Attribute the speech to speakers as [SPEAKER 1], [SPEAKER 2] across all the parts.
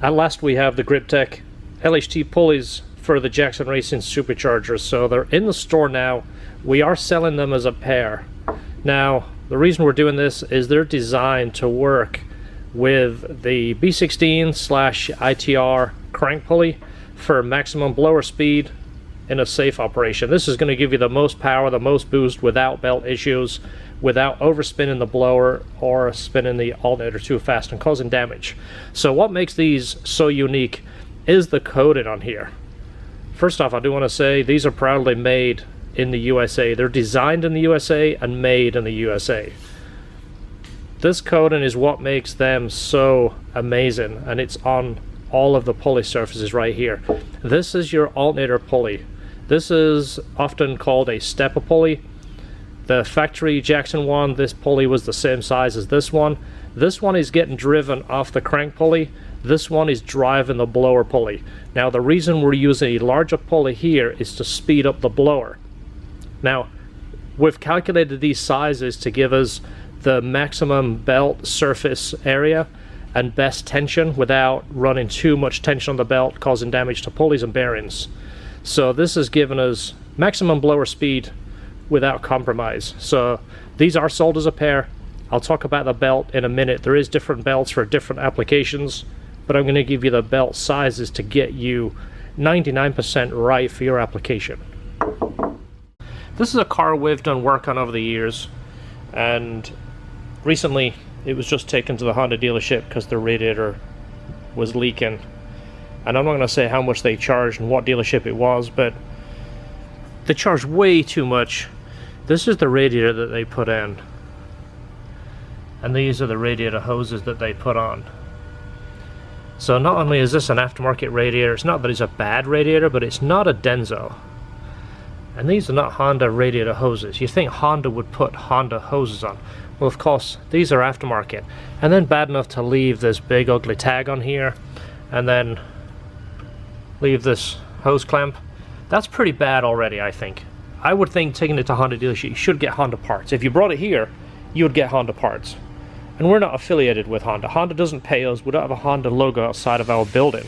[SPEAKER 1] At last we have the Griptec LHT pulleys for the Jackson Racing superchargers. So they're in the store now. We are selling them as a pair. Now, the reason we're doing this is they're designed to work with the B16/ITR crank pulley for maximum blower speed in a safe operation. This is going to give you the most power, the most boost without belt issues, without overspinning the blower or spinning the alternator too fast and causing damage. So what makes these so unique is the coating on here. First off, I do want to say these are proudly made in the USA. They're designed in the USA and made in the USA. This coating is what makes them so amazing, and it's on all of the pulley surfaces right here. This is your alternator pulley. This is often called a stepper pulley. The factory Jackson one, this pulley was the same size as this one. This one is getting driven off the crank pulley. This one is driving the blower pulley. Now the reason we're using a larger pulley here is to speed up the blower. Now we've calculated these sizes to give us the maximum belt surface area and best tension without running too much tension on the belt, causing damage to pulleys and bearings. So this has given us maximum blower speed without compromise. So these are sold as a pair. I'll talk about the belt in a minute. There is different belts for different applications, but I'm going to give you the belt sizes to get you 99% right for your application. This is a car we've done work on over the years, and recently it was just taken to the Honda dealership because the radiator was leaking. And I'm not going to say how much they charged and what dealership it was, but they charged way too much. This is the radiator that they put in, and these are the radiator hoses that they put on. So not only is this an aftermarket radiator, it's not that it's a bad radiator, but it's not a Denso. And these are not Honda radiator hoses. You think Honda would put Honda hoses on. Well, of course, these are aftermarket. And then bad enough to leave this big ugly tag on here, and then leave this hose clamp. That's pretty bad already, I think. I would think taking it to Honda dealership, you should get Honda parts. If you brought it here, you would get Honda parts. And we're not affiliated with Honda. Honda doesn't pay us. We don't have a Honda logo outside of our building.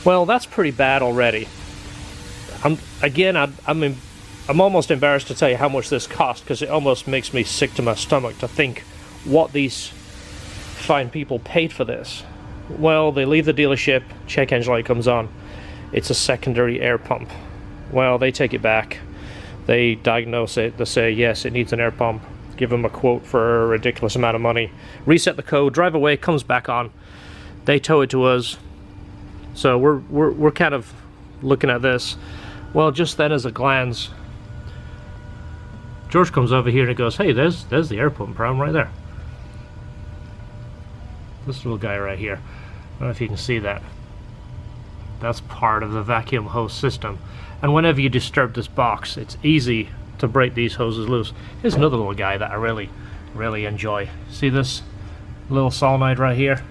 [SPEAKER 1] Well, that's pretty bad already. I'm almost embarrassed to tell you how much this cost, because it almost makes me sick to my stomach to think what these fine people paid for this. Well, they leave the dealership, check engine light comes on. It's a secondary air pump. Well, they take it back. They diagnose it. They say, yes, it needs an air pump. Give them a quote for a ridiculous amount of money. Reset the code, drive away, comes back on. They tow it to us. So we're kind of looking at this. Well, just then as a glance, George comes over here and goes, hey, there's the air pump problem right there. This little guy right here. I don't know if you can see that. That's part of the vacuum hose system. And whenever you disturb this box, it's easy to break these hoses loose. Here's another little guy that I really enjoy. See this little solenoid right here?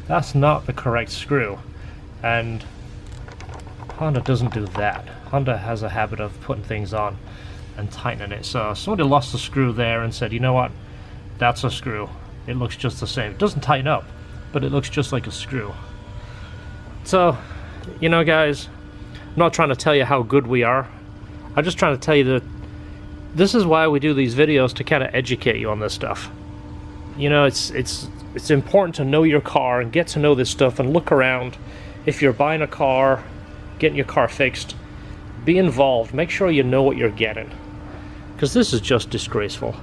[SPEAKER 1] That's not the correct screw. And Honda doesn't do that. Honda has a habit of putting things on and tightening it. So somebody lost a screw there and said, you know what? That's a screw. It looks just the same. It doesn't tighten up, but it looks just like a screw. So, you know, guys, I'm not trying to tell you how good we are. I'm just trying to tell you that this is why we do these videos, to kind of educate you on this stuff. You know, it's important to know your car and get to know this stuff and look around. If you're buying a car, getting your car fixed, be involved. Make sure you know what you're getting, because this is just disgraceful.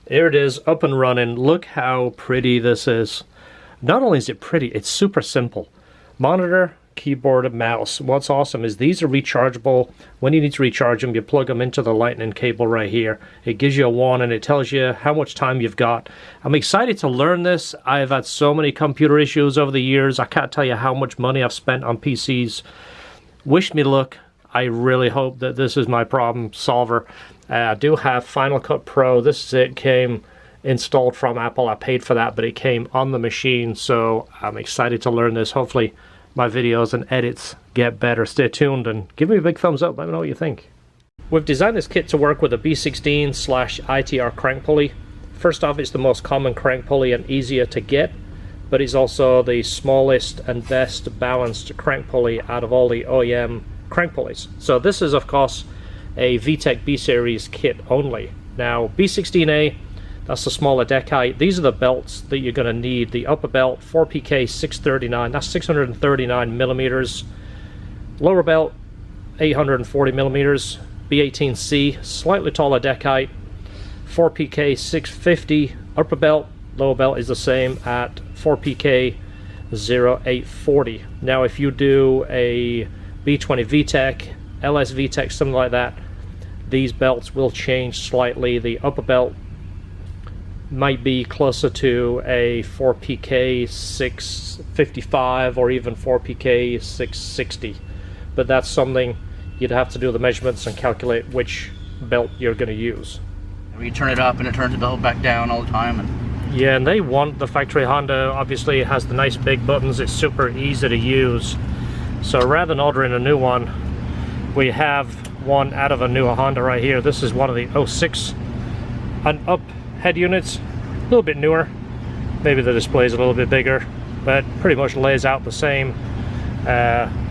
[SPEAKER 1] There it is, up and running. Look how pretty this is. Not only is it pretty, it's super simple. Monitor, keyboard, and mouse. What's awesome is these are rechargeable. When you need to recharge them, you plug them into the lightning cable right here. It gives you a warning. It tells you how much time you've got. I'm excited to learn this. I've had so many computer issues over the years. I can't tell you how much money I've spent on PCs. Wish me luck. I really hope that this is my problem solver. I do have Final Cut Pro. This is it. Came installed from Apple. I paid for that, but it came on the machine, so I'm excited to learn this. Hopefully my videos and edits get better. Stay tuned and give me a big thumbs up. Let me know what you think. We've designed this kit to work with a B16/ITR crank pulley. First off, it's the most common crank pulley and easier to get, but it's also the smallest and best balanced crank pulley out of all the OEM crank pulleys. So this is of course a VTEC B-Series kit only. Now B16A, that's the smaller deck height. These are the belts that you're going to need. The upper belt 4PK 639, that's 639 millimeters. Lower belt 840 millimeters. B18C, slightly taller deck height, 4PK 650. Upper belt, lower belt is the same at 4PK 0840. Now if you do a B20 VTEC, LS VTEC, something like that, these belts will change slightly. The upper belt might be closer to a 4PK 655 or even 4PK 660, but that's something you'd have to do the measurements and calculate which belt you're going to use.
[SPEAKER 2] You turn it up and it turns the belt back down all the time. And
[SPEAKER 1] yeah, and they want the factory Honda. Obviously it has the nice big buttons. It's super easy to use. So rather than ordering a new one, we have one out of a newer Honda right here. This is one of the 06 and up head units. A little bit newer. Maybe the display is a little bit bigger, but pretty much lays out the same.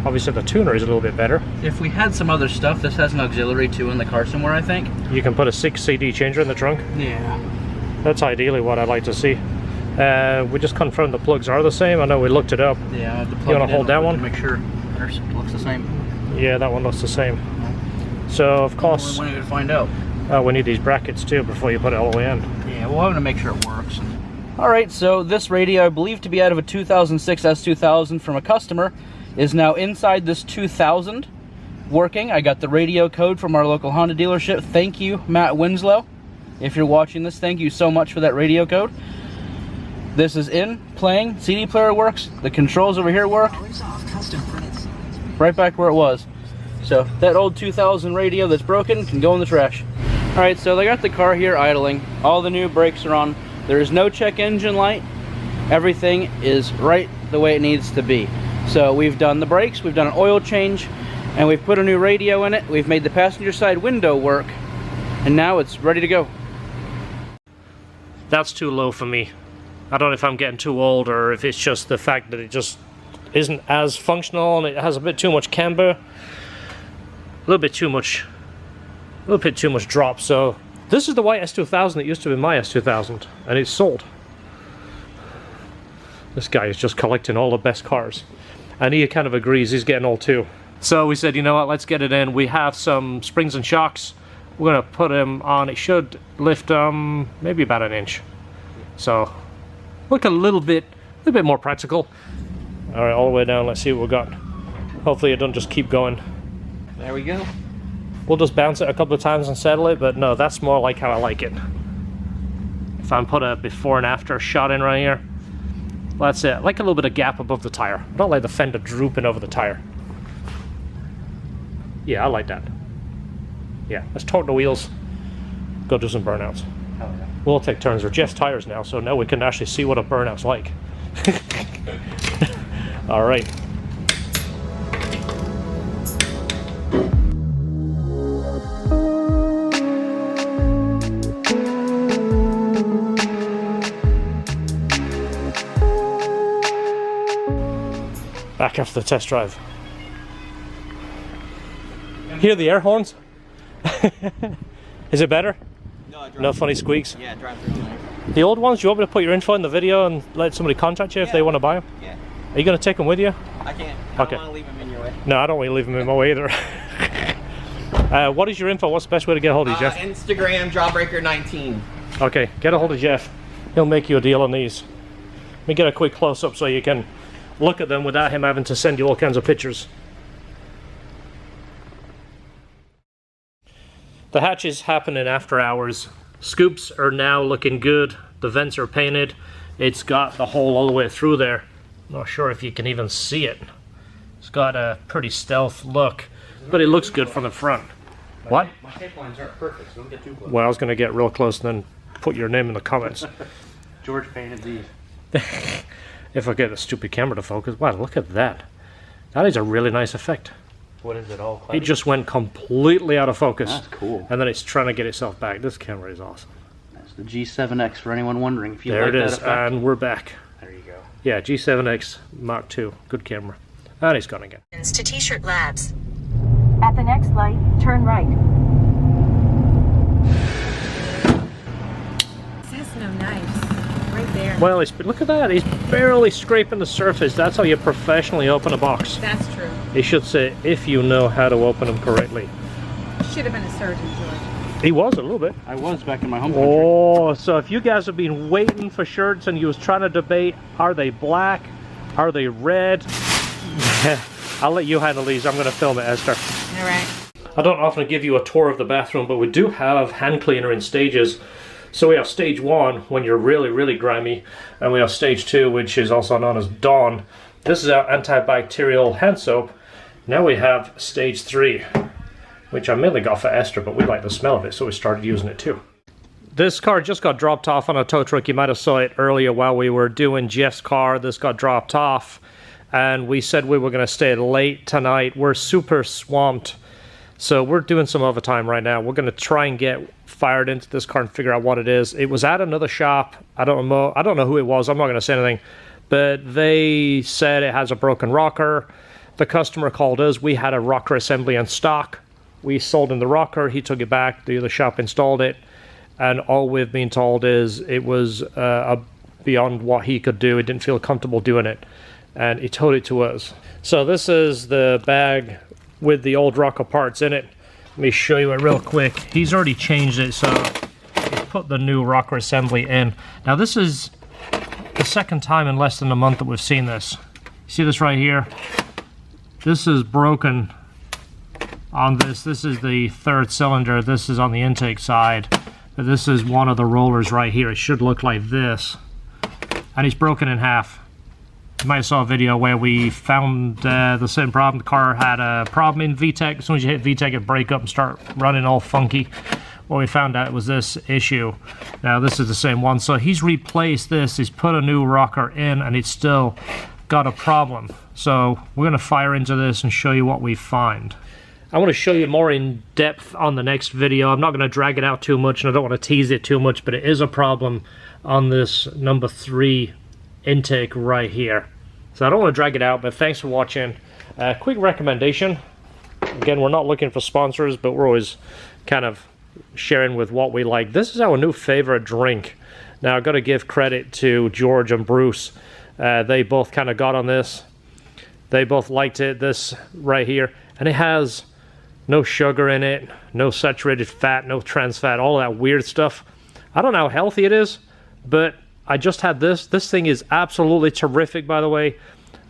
[SPEAKER 1] Obviously the tuner is a little bit better.
[SPEAKER 2] If we had some other stuff, this has an auxiliary too in the car somewhere, I think.
[SPEAKER 1] You can put a 6 CD changer in the trunk.
[SPEAKER 2] Yeah.
[SPEAKER 1] That's ideally what I'd like to see. We just confirmed the plugs are the same. I know we looked it up.
[SPEAKER 2] Yeah, I have to plug
[SPEAKER 1] you want to hold that one?
[SPEAKER 2] To make sure ours looks the same.
[SPEAKER 1] Yeah, that one looks the same. So of course,
[SPEAKER 2] when are we gonna find out?
[SPEAKER 1] We need these brackets too before you put it all the way in.
[SPEAKER 2] Yeah, we'll have to make sure it works. Alright, so this radio, I believe to be out of a 2006 S2000 from a customer, is now inside this 2000 working. I got the radio code from our local Honda dealership. Thank you, Matt Winslow. If you're watching this, thank you so much for that radio code. This is in, playing, CD player works, the controls over here work. Right back where it was. So that old 2000 radio that's broken can go in the trash. Alright, so they got the car here idling. All the new brakes are on. There is no check engine light. Everything is right the way it needs to be. So we've done the brakes, we've done an oil change, and we've put a new radio in it. We've made the passenger side window work, and now it's ready to go.
[SPEAKER 1] That's too low for me. I don't know if I'm getting too old or if it's just the fact that it just isn't as functional and it has a bit too much camber. A little bit too much drop. So this is the white S2000 that used to be my S2000, and it's sold. This guy is just collecting all the best cars, and he kind of agrees he's getting old too. So we said, you know what, let's get it in. We have some springs and shocks. We're gonna put them on. It should lift maybe about an inch. So look a little bit more practical. All right, all the way down. Let's see what we got. Hopefully it don't just keep going.
[SPEAKER 2] There we go.
[SPEAKER 1] We'll just bounce it a couple of times and settle it, but no, that's more like how I like it. If I put a before and after shot in right here, well, that's it. Like a little bit of gap above the tire. Not like the fender drooping over the tire. Yeah, I like that. Yeah, let's torque the wheels. Go do some burnouts.
[SPEAKER 2] Oh, yeah.
[SPEAKER 1] We'll take turns. They're Jeff's tires now, so now we can actually see what a burnout's like. All right. Back after the test drive. Hear the air horns? Is it better? No funny squeaks?
[SPEAKER 2] Yeah, drive through.
[SPEAKER 1] The old ones, you want me to put your info in the video and let somebody contact you if they want to buy them?
[SPEAKER 2] Yeah.
[SPEAKER 1] Are you going to take them with you?
[SPEAKER 2] I can't.
[SPEAKER 1] Okay.
[SPEAKER 2] I don't want to leave them in your way.
[SPEAKER 1] No, I don't want to leave them in my way either. What is your info? What's the best way to get a hold of you, Jeff?
[SPEAKER 3] Instagram, Jawbreaker19.
[SPEAKER 1] Okay, get a hold of Jeff. He'll make you a deal on these. Let me get a quick close-up so you can look at them without him having to send you all kinds of pictures. The hatches happen in after hours. Scoops are now looking good. The vents are painted. It's got the hole all the way through there. Not sure if you can even see it. It's got a pretty stealth look. but it looks good from the front. What?
[SPEAKER 2] My tape lines aren't perfect, so don't get too close.
[SPEAKER 1] Well, I was going to get real close and then put your name in the comments.
[SPEAKER 2] George painted these.
[SPEAKER 1] If I get the stupid camera to focus. Wow, look at that. That is a really nice effect.
[SPEAKER 2] What is it all?
[SPEAKER 1] It just went completely out of focus.
[SPEAKER 2] That's cool.
[SPEAKER 1] And then it's trying to get itself back. This camera is awesome.
[SPEAKER 2] That's the G7X for anyone wondering. If you
[SPEAKER 1] There
[SPEAKER 2] like
[SPEAKER 1] it
[SPEAKER 2] that
[SPEAKER 1] is,
[SPEAKER 2] effect.
[SPEAKER 1] and we're back.
[SPEAKER 2] There you go.
[SPEAKER 1] Yeah, G7X Mark II. Good camera. And he's gone again.
[SPEAKER 4] To T-shirt Labs.
[SPEAKER 5] At the next light, turn right.
[SPEAKER 4] That's no knives. Right there.
[SPEAKER 1] Well, look at that. He's barely scraping the surface. That's how you professionally open a box.
[SPEAKER 4] That's true.
[SPEAKER 1] He should say, if you know how to open them correctly.
[SPEAKER 4] Should have been a surgeon, George.
[SPEAKER 1] He was a little bit.
[SPEAKER 2] I was back in my home country.
[SPEAKER 1] Oh, so if you guys have been waiting for shirts and you was trying to debate, are they black? Are they red? I'll let you handle these. I'm going to film it, Esther.
[SPEAKER 4] All right.
[SPEAKER 1] I don't often give you a tour of the bathroom, but we do have hand cleaner in stages. So we have stage 1 when you're really, really grimy, and we have stage 2, which is also known as Dawn. This is our antibacterial hand soap. Now we have stage 3, which I mainly got for Esther, but we like the smell of it, so we started using it too. This car just got dropped off on a tow truck. You might have saw it earlier while we were doing Jeff's car. This got dropped off, and we said we were going to stay late tonight. We're super swamped, so we're doing some overtime right now. We're going to try and get fired into this car and figure out what it is. It was at another shop. I don't know who it was. I'm not going to say anything, but they said it has a broken rocker. The customer called us. We had a rocker assembly in stock. We sold him the rocker. He took it back. The other shop installed it, and all we've been told is it was beyond what he could do. He didn't feel comfortable doing it, and he told it to us. So this is the bag with the old rocker parts in it. Let me show you it real quick. He's already changed it, so he put the new rocker assembly in. Now this is the second time in less than a month that we've seen this. See this right here? This is broken on this. This is the third cylinder. This is on the intake side. But this is one of the rollers right here. It should look like this. And it's broken in half. You might have saw a video where we found the same problem. The car had a problem in VTEC. As soon as you hit VTEC, it'd break up and start running all funky. What we found out was this issue. Now this is the same one. So he's replaced this. He's put a new rocker in, and it's still got a problem. So we're going to fire into this and show you what we find. I want to show you more in depth on the next video. I'm not going to drag it out too much, and I don't want to tease it too much, but it is a problem on this number 3 intake right here. So I don't want to drag it out, but thanks for watching. Quick recommendation. Again, we're not looking for sponsors, but we're always kind of sharing with what we like. This is our new favorite drink. Now I've got to give credit to George and Bruce. They both kind of got on this. They both liked it, this right here. And it has no sugar in it, no saturated fat, no trans fat, all that weird stuff. I don't know how healthy it is, but I just had this. This thing is absolutely terrific, by the way,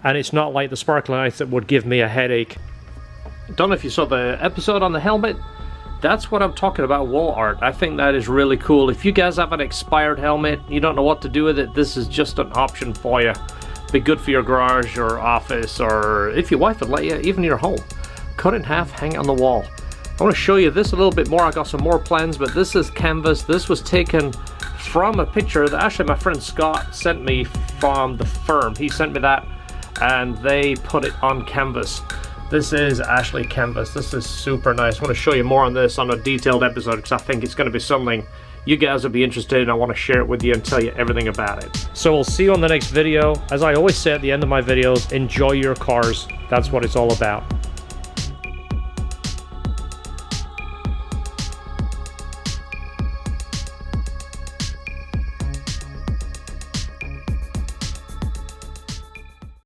[SPEAKER 1] and it's not like the sparkling ice that would give me a headache. Don't know if you saw the episode on the helmet. That's what I'm talking about, wall art. I think that is really cool. If you guys have an expired helmet, you don't know what to do with it, this is just an option for you. Be good for your garage or office, or if your wife would let you, even your home. Cut it in half, hang it on the wall. I want to show you this a little bit more. I got some more plans, but this is canvas. This was taken from a picture that actually my friend Scott sent me from the firm. He sent me that, and they put it on canvas. This is Ashley canvas. This is super nice. I want to show you more on this on a detailed episode, because I think it's going to be something you guys will be interested in. I want to share it with you and tell you everything about it. So we'll see you on the next video. As I always say at the end of my videos, enjoy your cars. That's what it's all about.